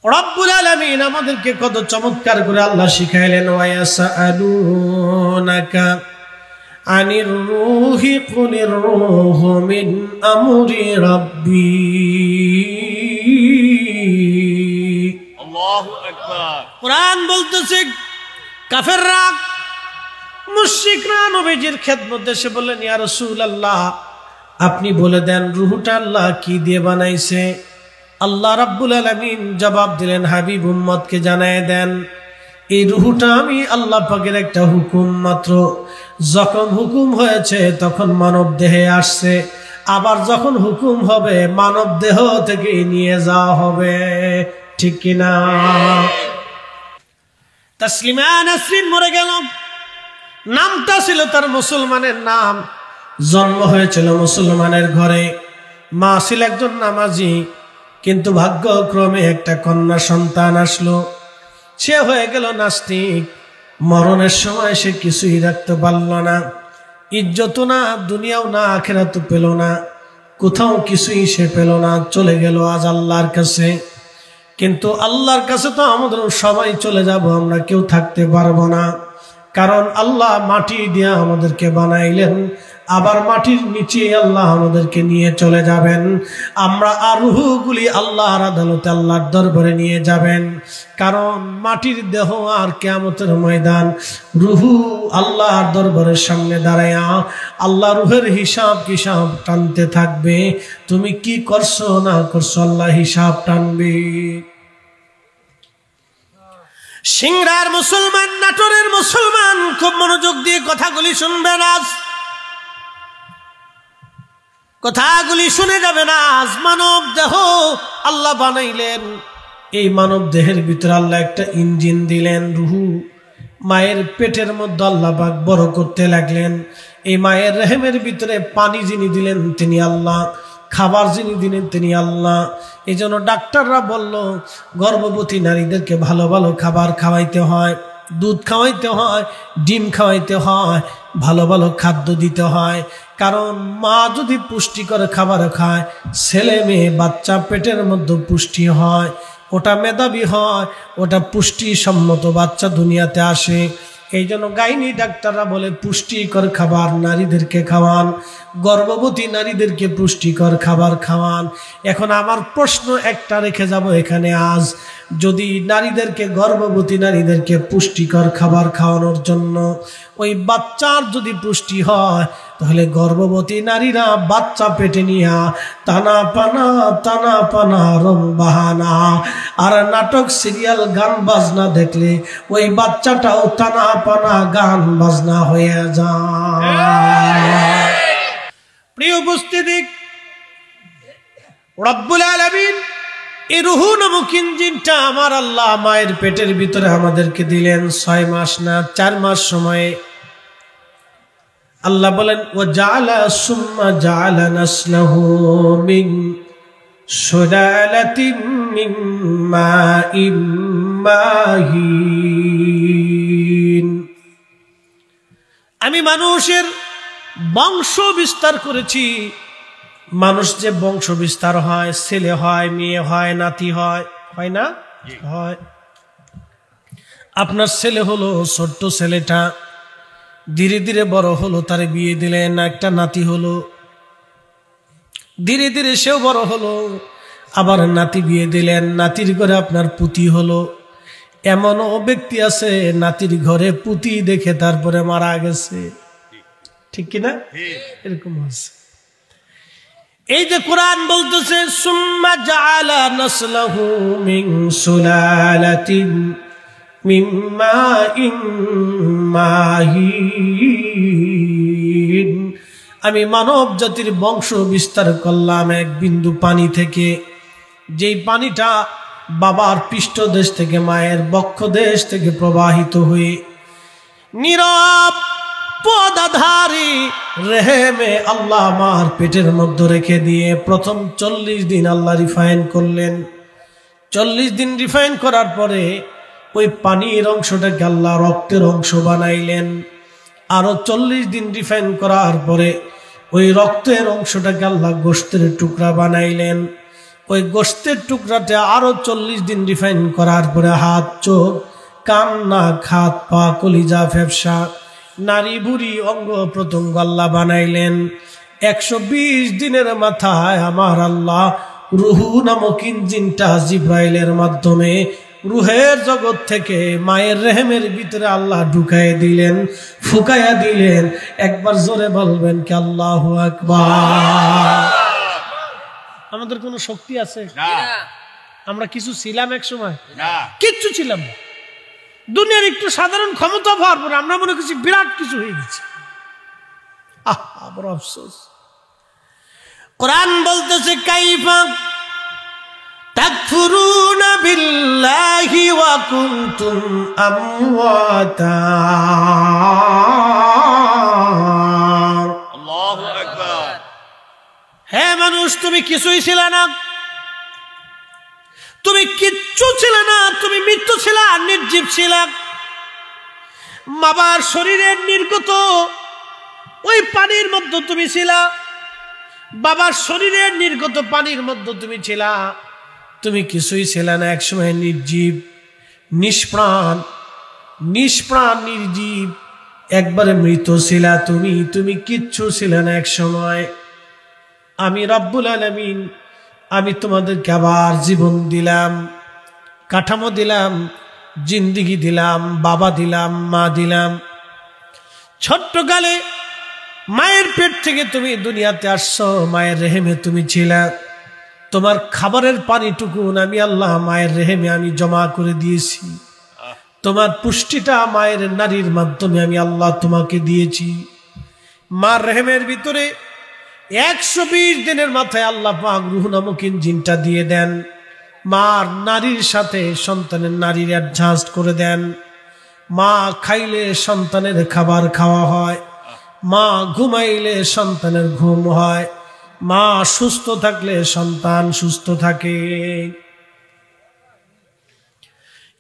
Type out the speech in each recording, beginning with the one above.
রব্বুল আলামিন আমাদেরকে কত চমৎকার করে আল্লাহ শিখাইলেন, ওয়ায়াসআলুনাকা আনির রূহি কুলির রূহু মিন আমরি রাব্বি। আল্লাহু আকবার। কোরআন বলতেছে কাফেররা মুশরিকরা নবীজির খেদমতে এসে বললেন, ইয়া রাসূলুল্লাহ আপনি বলে দেন রূহটা আল্লাহ কি দিয়ে বানাইছে। আল্লাহ রাব্বুল আলামিন জবাব দিলেন, হাবিব উম্মতকে জানায় দেন এই রূহটা আমি আল্লাহ পাকের একটা হুকুম মাত্র। যখন হুকুম হয়েছে তখন মানব দেহে আসছে, আবার যখন হুকুম হবে মানব দেহ থেকে নিয়ে যাওয়া হবে। ঠিক কিনা? তাসলিমা নাসরিন মরে গেল, নামটা ছিল তার মুসলমানের নাম, জন্ম হয়েছিল মুসলমানের ঘরে, মা ছিল একজন নামাজি, কিন্তু ভাগ্যক্রমে একটা কন্যা সন্তান আসলো, সে হয়ে গেল নাস্তিক। মরণের সময় সে কিছুই রাখতে পারল না, ইজ্জত না, দুনিয়াও না, আখিরাত পেল না, কোথাও কিছুই সে পেল না, চলে গেল আজ আল্লাহর কাছে। কিন্তু আল্লাহর কাছে তো আমাদের সবাই চলে যাব, আমরা কেউ থাকতে পারবো না, কারণ আল্লাহ মাটি দিয়ে আমাদেরকে বানাইলেন, আবার মাটির নিচে আল্লাহ আমাদেরকে নিয়ে চলে যাবেন। আমরা আর রূহগুলি আল্লাহর আদালতে আল্লাহর দরবারে নিয়ে যাবেন, কারণ মাটির দেহ আর কিয়ামতের ময়দান রূহু আল্লাহর দরবারের সামনে দাঁড়ায়া আল্লাহ রূহের হিসাব কিসাব টানতে থাকবে। তুমি কি করছো না করছো আল্লাহ হিসাব টানবে। সিংড়ার মুসলমান, নাটোরের মুসলমান, খুব মনোযোগ দিয়ে কথাগুলি শুনবেন, আজ কথাগুলি শুনে যাবেন। আজ মানব দেহ আল্লাহ বানাইলেন, এই মানব দেহের ভিতরে আল্লাহ একটা ইঞ্জিন দিলেন, রুহু। মায়ের পেটের মধ্যে আল্লাহ পাক বড় করতে লাগলেন। এই মায়ের রেহেমের ভিতরে পানি যিনি দিলেন তিনি আল্লাহ, খাবার যিনি দিলেন তিনি আল্লাহ। এই জন্য ডাক্তাররা বলল গর্ভবতী নারীদেরকে ভালো ভালো খাবার খাওয়াইতে হয়, দুধ খাওয়াইতে হয়, ডিম খাওয়াইতে হয়, ভালো ভালো খাদ্য দিতে হয়। কারণ মা যদি পুষ্টিকর খাবার খায়, ছেলে মেয়ে বাচ্চা পেটের মধ্যে পুষ্টি হয়, ওটা মেধাবী হয়, ওটা পুষ্টিসম্মত বাচ্চা দুনিয়াতে আসে। এই জন্য গাইনি ডাক্তাররা বলে পুষ্টিকর খাবার নারীদেরকে খাওয়ান, গর্ভবতী নারীদেরকে পুষ্টিকর খাবার খাওয়ান। এখন আমার প্রশ্ন একটা রেখে যাব এখানে, আজ যদি নারীদেরকে, গর্ভবতী নারীদেরকে পুষ্টিকর খাবার খাওয়ানোর জন্য ওই বাচ্চার যদি পুষ্টি হয়, তাহলে গর্ভবতী নারীরা বাচ্চা পেটে নিয়া টানা পানা রং বাহানা আর নাটক সিরিয়াল গান বাজনা দেখলে ওই বাচ্চাটাও টানা পানা গান বাজনা হয়ে যায়। প্রিয় উপস্থিতি, রব্বুল আলামিন এই রূহু নামক ইঞ্জিনটা আমার আল্লাহ মায়ের পেটের ভিতরে আমাদেরকে দিলেন 6 মাস না 4 মাস সময়ে। আল্লাহ বলেন, ও জাআলা সুম্মা জাআলা নাসলাহু মিন সুলালাতিন মিন মাইন মাহিন। আমি মানুষের বংশ বিস্তার করেছি। মানুষ যে বংশ বিস্তার হয়, ছেলে হয়, মেয়ে হয়, নাতি হয়, হয় না? হয়। আপনার ছেলে হলো, ছোট্ট ছেলেটা ধীরে ধীরে বড় হলো, তার বিয়ে দিলেন, একটা নাতি হলো, ধীরে ধীরে সেও বড় হলো, আবার নাতি বিয়ে দিলেন, নাতির ঘরে আপনার পুতি হলো। এমনও ব্যক্তি আছে নাতির ঘরে পুতি দেখে তারপরে মারা গেছে, ঠিক কিনা? এরকম আছে। এই যে কোরআন বলতেছে সুম্মা জাআলা নাসলাহু মিন সুলালাতিন মিন মাইন মাহিন, আমি মানব জাতির বংশ বিস্তার করলাম এক বিন্দু পানি থেকে, যেই পানিটা বাবার পৃষ্ঠদেশ থেকে, মায়ের বক্ষদেশ থেকে প্রবাহিত হয়ে নীরব পদাধারী রেহেমে আল্লাহ আমার পেটের মধ্যে রেখে দিয়ে প্রথম 40 দিন আল্লাহ রিফাইন করলেন। 40 দিন রিফাইন করার পরে ওই পানির অংশটাকে আল্লাহ রক্তের অংশ বানাইলেন। আরো 40 দিন রিফাইন করার পরে ওই রক্তের অংশটাকে আল্লাহ গোশতের টুকরা বানাইলেন। ওই গোশতের টুকরাতে আরো 40 দিন রিফাইন করার পরে হাত, চোখ, কান, নাক, হাত, পা, কলিজা, ফেফসা, নারী, বুড়ি, অঙ্গ প্রত্যঙ্গ আল্লাহ বানাইলেন। 120 দিনের মাথায় আমার আল্লাহ রুহু নামক ইঞ্জিনটা জিব্রাইলের মাধ্যমে রুহের জগৎ থেকে মায়ের রেহেমের ভিতরে আল্লাহ ঢুকায় দিলেন, ফুকায়া দিলেন। একবার জোরে বলবেন কি আল্লাহু আকবার। আমাদের কোনো শক্তি আছে? আমরা কিছু ছিলাম এক সময়? কিচ্ছু ছিলাম না। দুনিয়ার একটু সাধারণ ক্ষমতা পাওয়ার পর আমরা মনে করছি বিরাট কিছু হয়ে গেছে। বড় আফসোস। কোরআন বলতেছে কাইফা তাকফুরুনা বিল্লাহি ওয়া কুনতুম আমওয়াতা। আল্লাহু আকবার। হে মানুষ, তুমি কিছুই ছিলে না, তুমি কিচ্ছু ছিলে না, তুমি মৃত্যু ছিলা, নির্জীব ছিলা। বাবার শরীরের নির্গত ওই পানির মধ্যে তুমি ছিলা, বাবার শরীরের নির্গত পানির মধ্যে তুমি ছিলা। তুমি কিছুই ছিলে না, একসময় নির্জীব, নিষ্প্রাণ, নির্জীব, একবারে মৃত ছিলা তুমি। তুমি কিচ্ছু ছিলে না এক সময়। আমি রব্বুল আলামিন, আমি তোমাদেরকে আবার জীবন দিলাম, কাঠামো দিলাম, জিন্দিগি দিলাম, বাবা দিলাম, মা দিলাম। ছোট্টকালে মায়ের পেট থেকে তুমি দুনিয়াতে আসছো, মায়ের রেহেমে তুমি ছিলা। তোমার খাবারের পানিটুকু আমি আল্লাহ মায়ের রেহেমে আমি জমা করে দিয়েছি। তোমার পুষ্টিটা মায়ের নারীর মাধ্যমে আমি আল্লাহ তোমাকে দিয়েছি। মার রেহেমের ভিতরে 120 দিনের মাথায় আল্লাহ পাক রূহ নামক ইঞ্জিনটা দিয়ে দেন। মার নারীর সাথে সন্তানের নারীর অ্যাডজাস্ট করে দেন। মা খাইলে সন্তানের খাবার খাওয়া হয়, মা ঘুমাইলে সন্তানের ঘুম হয়, মা সুস্থ থাকলে সন্তান সুস্থ থাকে।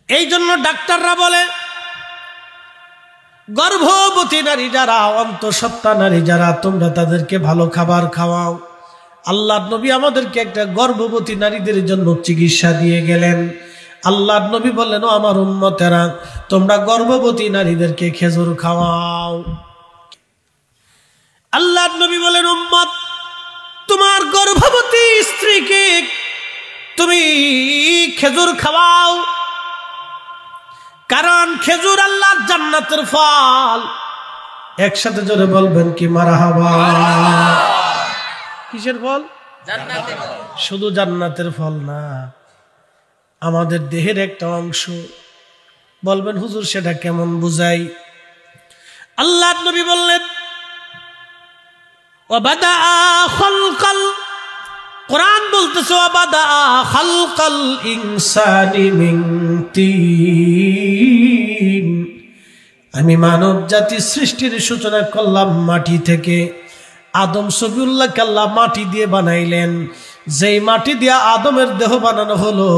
এই জন্য ডাক্তাররা বলে গর্ভবতী নারী যারা, অন্তঃসত্ত্বা নারী যারা, তোমরা তাদেরকে ভালো খাবার খাওয়াও। আল্লাহর নবী আমাদেরকে একটা গর্ভবতী নারীদের জন্য চিকিৎসা দিয়ে গেলেন। আল্লাহর নবী বললেন, ও আমার উম্মতেরা, তোমরা গর্ভবতী নারীদেরকে খেজুর খাওয়াও। আল্লাহর নবী বলেন, উম্মত, তোমার গর্ভবতী স্ত্রীকে তুমি খেজুর খাওয়াও, কারণ খেজুর আল্লাহর জান্নাতের ফল। একসাথে জোরে বলবেন কি মারহাবা। কিসের ফল? জান্নাতের ফল। শুধু জান্নাতের ফল না, আমাদের দেহের একটা অংশ। বলবেন হুজুর সেটা কেমন বুঝাই? আল্লাহর নবী বললেন, ওয়াবাদা খালকাল, কোরআন বলতেছে ওয়াবাদা খালকাল ইনসানি মিন তিন। আমি মানব জাতির সৃষ্টির সূচনা করলাম মাটি থেকে। আদম সফিউল্লাহকে আল্লাহ মাটি দিয়ে বানাইলেন। যেই মাটি দিয়ে আদমের দেহ বানানো হলো,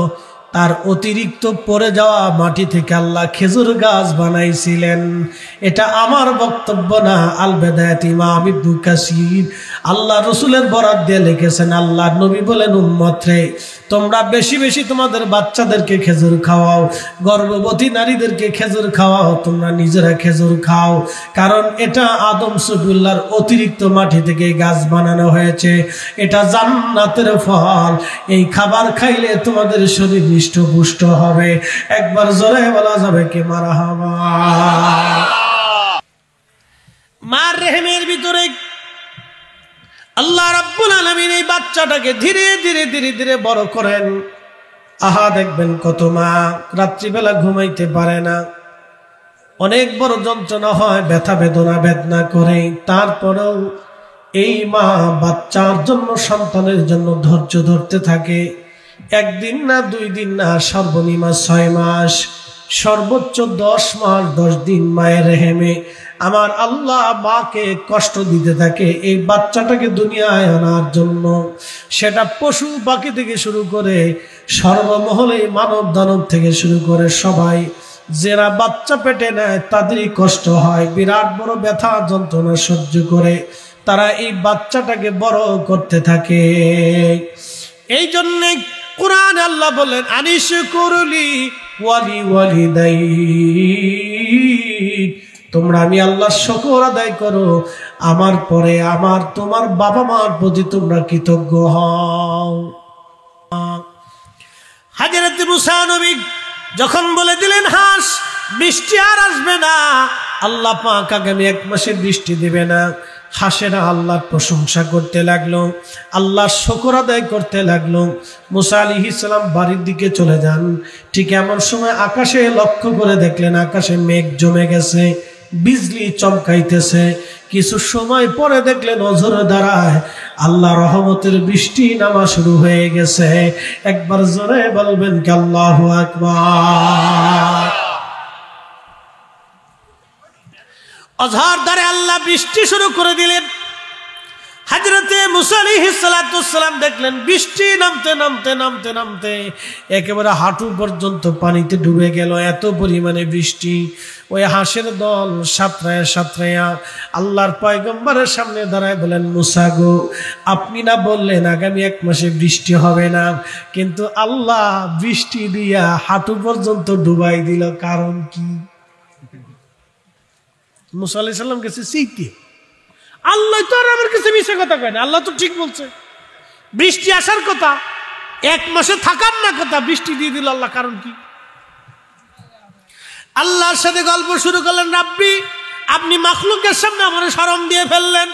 তার অতিরিক্ত পড়ে যাওয়া মাটি থেকে আল্লাহ খেজুর গাছ বানাইছিলেন। এটা আমার বক্তব্য না, আল বেদায়াত ইমাম ইবনে কাসির আল্লাহ রসুলের বরাত দিয়ে লিখেছেন। আল্লাহ নবী বলেন, উম্মত রে, তোমরা বেশি বেশি তোমাদের বাচ্চাদেরকে খেজুর খাওয়াও, গর্ভবতী নারীদেরকে খেজুর খাওয়াও, তোমরা নিজেরা খেজুর খাও, কারণ এটা আদম সফিউল্লাহর অতিরিক্ত মাটি থেকে গাছ বানানো হয়েছে। এটা জান্নাতের ফল। এই খাবার খাইলে তোমাদের শরীর হৃষ্টপুষ্ট হবে। একবার জোরে বলা যাবে কি মারহাবা। মার রেহেমের ভিতরে আল্লাহ রাব্বুল আলামিন এই বাচ্চাটাকে ধীরে ধীরে ধীরে ধীরে বড় করেন। আহা, দেখবেন কত মা রাত্রিবেলা ঘুমাইতে পারে না, অনেক বড় যন্ত্রণা হয়, ব্যথা বেদনা করে। তারপরেও এই মা বাচ্চার জন্য, সন্তানের জন্য ধৈর্য ধরতে থাকে। একদিন না, 2 দিন না, সর্বনিম্ন 6 মাস, সর্বোচ্চ 10 মাস 10 দিন মায়ের রেহেমে আমার আল্লাহ মাকে কষ্ট দিতে থাকে এই বাচ্চাটাকে দুনিয়ায় আনার জন্য। সেটা পশু পাখি থেকে শুরু করে সর্বমহলে মানব দানব থেকে শুরু করে সবাই যারা বাচ্চা পেটে নেয় তাদেরই কষ্ট হয়, বিরাট বড় ব্যথা যন্ত্রণা সহ্য করে তারা এই বাচ্চাটাকে বড় করতে থাকে। এই জন্য কোরআনে আল্লাহ বলেন আনিশকুরলি ওয়ালি ওয়ালিদাই, তোমরা আমি আল্লাহর শুকর আদায় করো, আমার পরে আমার তোমার বাবা মার প্রতি তোমরা কৃতজ্ঞ হও। হযরত মুসা নবী যখন বলে দিলেন হাস বৃষ্টি আর আসবে না, আল্লাহ পাক আগামী 1 মাসে বৃষ্টি দিবে না, হাসেরা আল্লাহর প্রশংসা করতে লাগলো, আল্লাহর শুকর আদায় করতে লাগলো। মুসা আলাইহিস সালাম বাড়ির দিকে চলে যান, ঠিক এমন সময় আকাশে লক্ষ্য করে দেখলেন আকাশে মেঘ জমে গেছে, বিজলি চমকাইতেছে। কিছু সময় পরে দেখলেন নজরে দাঁড়ায় আল্লাহ রহমতের বৃষ্টি নামা শুরু হয়ে গেছে। একবার জোরে বলবেন কি আল্লাহু আকবার। অঝর ধারে আল্লাহ বৃষ্টি শুরু করে দিলেন। হযরতে মুসা আলাইহিস সালাম দেখলেন বৃষ্টি নামতে নামতে নামতে নামতে একেবারে হাঁটু পর্যন্ত পানিতে ডুবে গেল, এত পরিমাণে বৃষ্টি। ওই হাঁসের দল সাঁতরায়া সাঁতরায়া আল্লাহর পয়গম্বরের সামনে দাঁড়ায় বলেন, মুসা গো, আপনি না বললেন আগামী 1 মাসে বৃষ্টি হবে না, কিন্তু আল্লাহ বৃষ্টি দিয়া হাঁটু পর্যন্ত ডুবাই দিল, কারণ কি? মুসা আলাইহিস সালাম গেছে সেইতে, আল্লাহ তো আর আমার কাছে মিছে কথা কয় না, আল্লাহ তো ঠিক বলছে, বৃষ্টি আসার কথা, 1 মাসে থাকার না কথা, বৃষ্টি দিয়ে দিল আল্লাহ, কারণ কি? আল্লাহর সাথে গল্প শুরু করলেন, রাব্বি আপনি মাখলুকের সামনে আমার শরম দিয়ে ফেললেন,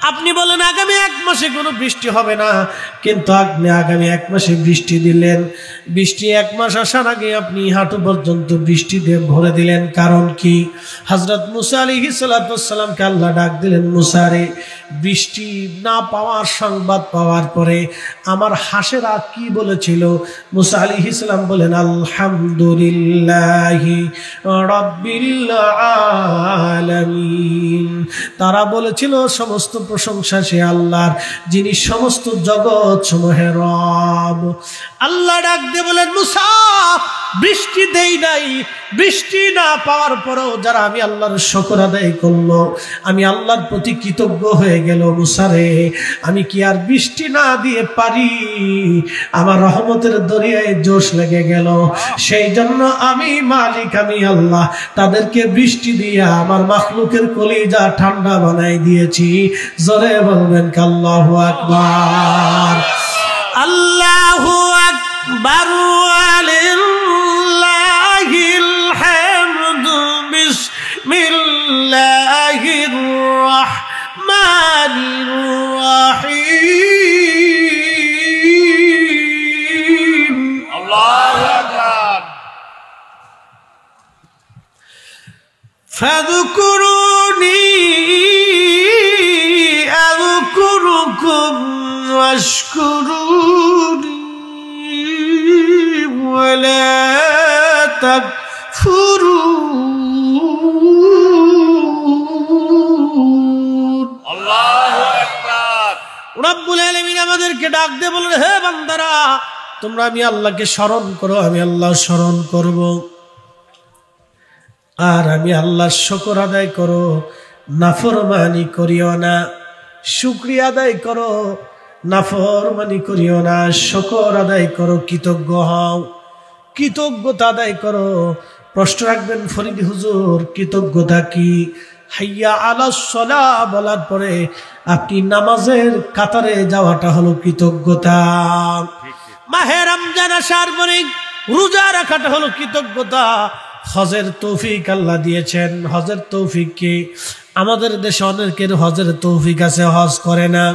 আপনি বলেন আগামী 1 মাসে কোনো বৃষ্টি হবে না, কিন্তু আপনি আগামী 1 মাসে বৃষ্টি দিলেন, বৃষ্টি 1 মাস আসার আগে আপনি হাঁটু পর্যন্ত বৃষ্টি দিয়ে ভরে দিলেন, কারণ কি? হযরত মুসা আলাইহিস সালামকে আল্লাহ ডাক দিলেন, মুসা রে, বৃষ্টি না পাওয়ার সংবাদ পাওয়ার পরে আমার হাঁসেরা কি বলেছিল? মুসা আলাইহিস সালাম বলেন, আলহামদুলিল্লাহি রাব্বিল আলামিন। তারা বলেছিল সমস্ত প্রশংসা সে আল্লাহর, যিনি সমস্ত জগৎ সমূহের রব। আল্লাহ ডাক দিয়ে বলেন, মুসা বৃষ্টি দেই নাই, বৃষ্টি না পাওয়ার পরেও যারা আমি আল্লাহর শুকর আদায় করলো, আমি আল্লাহর প্রতি কৃতজ্ঞ হয়ে গেল, মুসা রে আমি কি আর বৃষ্টি না দিয়ে পারি? আমার রহমতের দরিয়ায় জোশ লেগে গেল, সেই জন্য আমি মালিক, আমি আল্লাহ তাদেরকে বৃষ্টি দিয়ে আমার মাখলুকের কলিজা ঠান্ডা বানাই দিয়েছি। জোরে বলবেন কি আল্লাহু আকবার। আল্লাহু আকবার ওয়ালিল্লাহিল হামদু। বিসমিল্লাহির রাহমানির রাহিম। আল্লাহু আকবার। ফাযকুরুনি আযকুরুকুম ওয়াশকুরুনি ওয়ালা তাকফুরুন। আল্লাহু আকবার। রব্বুল আলামিন আমাদেরকে ডাক দিয়ে বলেন, হে বান্দারা, তোমরা আমি আল্লাহকে স্মরণ করো, আমি আল্লাহ স্মরণ করব, আর আমি আল্লাহর শুকর আদায় করো, নাফরমানি করিও না। শুকরিয়া আদায় করো, নাফরমানি করিও না, শুকর আদায় করো, কৃতজ্ঞ হও, কৃতজ্ঞতা আদায় করো। প্রশ্ন রাখবেন, ফরিদ হুজুর কৃতজ্ঞতা কি? হাইয়া আলাস সালাহ বলার পরে আপনি নামাজের কাতারে যাওয়াটা হলো কৃতজ্ঞতা। মাহে রমজান আসার পরে রোজা রাখাটা হলো কৃতজ্ঞতা। হজের তৌফিক আল্লাহ দিয়েছেন, হজের তৌফিক কি? আমাদের দেশে অনেকের হজের তৌফিক আছে, হজ করে না।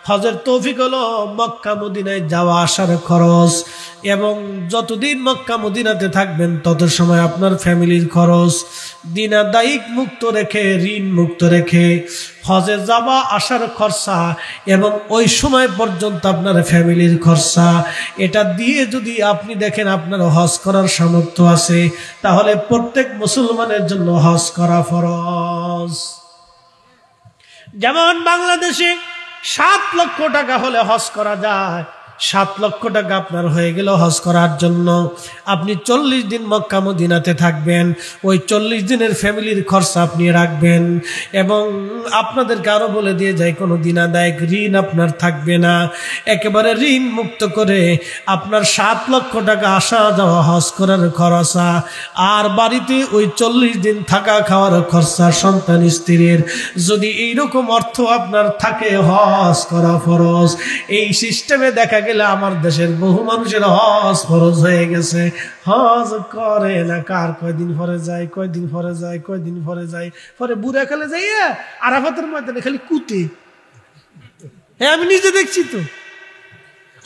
হজের তৌফিক হলো মক্কা মদিনায় যাওয়া আসার খরচ, এবং যতদিন মক্কা মদিনাতে থাকবেন তত সময় আপনার ফ্যামিলির খরচ দিনাদায়িক মুক্ত রেখে, ঋণ মুক্ত রেখে হজে যাওয়া আসার খরচা, এবং ওই সময় পর্যন্ত আপনার ফ্যামিলির খরচা, এটা দিয়ে যদি আপনি দেখেন আপনার হজ করার সামর্থ্য আছে, তাহলে প্রত্যেক মুসলমানের জন্য হজ করা ফরজ। যেমন বাংলাদেশে 7 লক্ষ টাকা হলে হজ করা যায়, 7 লক্ষ টাকা আপনার হয়ে গেল হজ করার জন্য। আপনি 40 দিন মক্কা মদিনাতে থাকবেন, ওই 40 দিনের ফ্যামিলির খরচা আপনি রাখবেন। এবং আপনাদেরকে আরো বলে দিয়ে যায়, কোনো দিনাদায়ক ঋণ আপনার থাকবে না, একেবারে ঋণ মুক্ত করে আপনার 7 লক্ষ টাকা আসা যাওয়া হজ করার খরচা, আর বাড়িতে ওই 40 দিন থাকা খাওয়ার খরচা সন্তান স্ত্রীর। যদি এইরকম অর্থ আপনার থাকে, হজ করা ফরজ। এই সিস্টেমে দেখা গেলে আমার দেশের বহু মানুষের হজ ফরজ হয়ে গেছে, হজ করে না। কার কয়দিন পরে যায়, কয়দিন পরে যায়, কয়দিন পরে যায়, পরে বুড়া খেলে যাইয়া আরাফাতের ময়দানে খালি কুটে। হ্যাঁ, আমি নিজে দেখছি তো।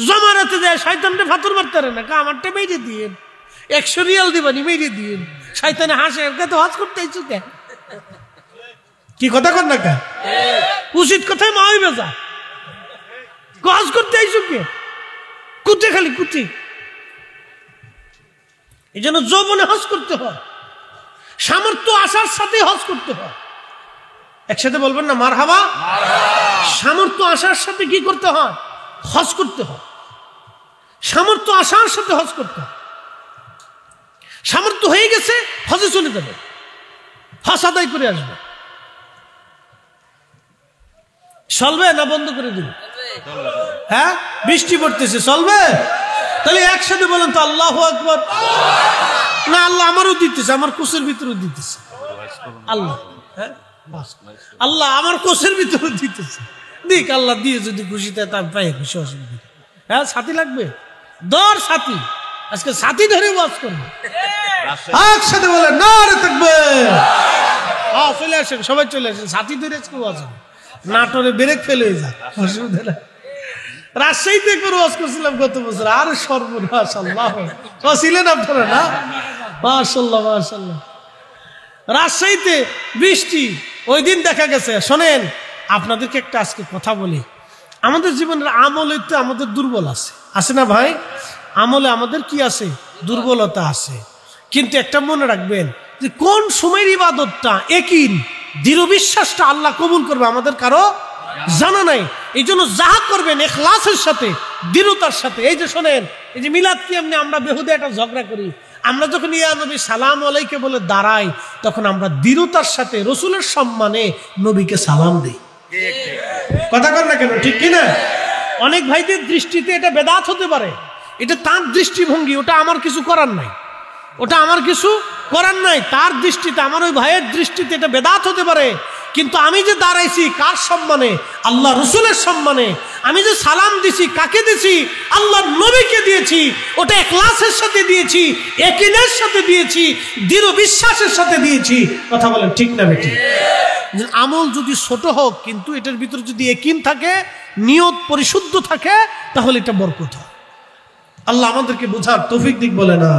জমারাতে যায় শয়তানটা ফাতর মারতে পারে না, আমারটা মেরে দিয়ে 100 রিয়াল দিবানি, মেরে দিয়ে শয়তানে হাসে, তো হজ করতে আইছো কে? কি কথা কর না কে? উচিত কথায় মা হইবে যা, হজ করতে আইছো কে? কুটে, খালি কুটে। এই জন্য যৌবনে হজ করতে হয়, সামর্থ্য আসার সাথে হজ করতে হয়। একসাথে বলবেন না মারহাবা? সামর্থ্য আসার সাথে কি করতে হয়? হজ করতে হয়। সামর্থ্য আসার সাথে হজ করতে হয়। সামর্থ্য হয়ে গেছে, হজে চলে যাবে, হজ আদায় করে আসবে। চলবে না বন্ধ করে দিন? হ্যাঁ, বৃষ্টি পড়তেছে, চলবে? তাহলে একসাথে বলেন তো আল্লাহু আকবার। না, আল্লাহ আমারও দিতেছে, আমার কোষের ভিতরেও দিতেছে। আল্লাহ, হ্যাঁ, আল্লাহ আমার কোষের ভিতরেও দিতেছে। দিক, আল্লাহ দিয়ে যদি খুশিতে তার পায়ে খুশি, অসুবিধা। হ্যাঁ, সাথী লাগবে, দর সাথী। আজকে সাথী ধরে ওয়াজ করবে, একসাথে বলেন নারে তাকবীর। হ্যাঁ, চলে আসেন, সবাই চলে আসেন, সাথী ধরে আজকে ওয়াজ হবে। নাটোরে ব্রেক ফেল হয়ে যায়, অসুবিধা নাই। রাজশাহীতে করে ওয়াজ করছিলাম গত বছর, আর সর্বনাশ। আল্লাহ, ছিলেন আপনারা না? মাশাআল্লাহ, মাশাআল্লাহ। রাজশাহীতে বৃষ্টি, ওই দিন দেখা গেছে। শোনেন, আপনাদেরকে একটা আজকে কথা বলি। আমাদের জীবনের আমলে তো আমাদের দুর্বল আছে না ভাই? আমলে আমাদের কি আছে? দুর্বলতা আছে। কিন্তু একটা মনে রাখবেন যে কোন সময়ের ইবাদতটা একিন, দৃঢ় বিশ্বাসটা আল্লাহ কবুল করবে আমাদের কারো জানা নাই। এই জন্য যাহা করবেন ইখলাসের সাথে, দৃঢ়তার সাথে। এই যে শোনেন, এই যে মিলাদ কি এমনি আমরা বেহুদে একটা ঝগড়া করি। আমরা যখন ইয়া নবী সালাম আলাইকে বলে দাঁড়াই, তখন আমরা দৃঢ়তার সাথে রসুলের সম্মানে নবীকে সালাম দিই। কথা কর না কেন, ঠিক কিনা? অনেক ভাইদের দৃষ্টিতে এটা বেদাত হতে পারে, এটা তার দৃষ্টিভঙ্গি, ওটা আমার কিছু করার নাই, ওটা আমার কিছু করার নাই। তার দৃষ্টিতে, আমার ওই ভাইয়ের দৃষ্টিতে এটা বেদাত হতে পারে। কিন্তু আমি যে দাঁড়াইছি কার সম্মানে? আল্লাহ রসুলের সম্মানে। আমি যে সালাম দিছি কাকে দিছি? আল্লাহ নবীকে দিয়েছি। ওটা ইখলাসের সাথে দিয়েছি, ইয়াকিনের সাথে দিয়েছি, দৃঢ় বিশ্বাসের সাথে দিয়েছি। কথা বলেন ঠিক না বেটি? আমল যদি ছোট হোক, কিন্তু এটার ভিতরে যদি ইয়াকিন থাকে, নিয়ত পরিশুদ্ধ থাকে, তাহলে এটা বরকত হয়। আল্লাহ আমাদেরকে বোঝার তৌফিক দিক বলে না।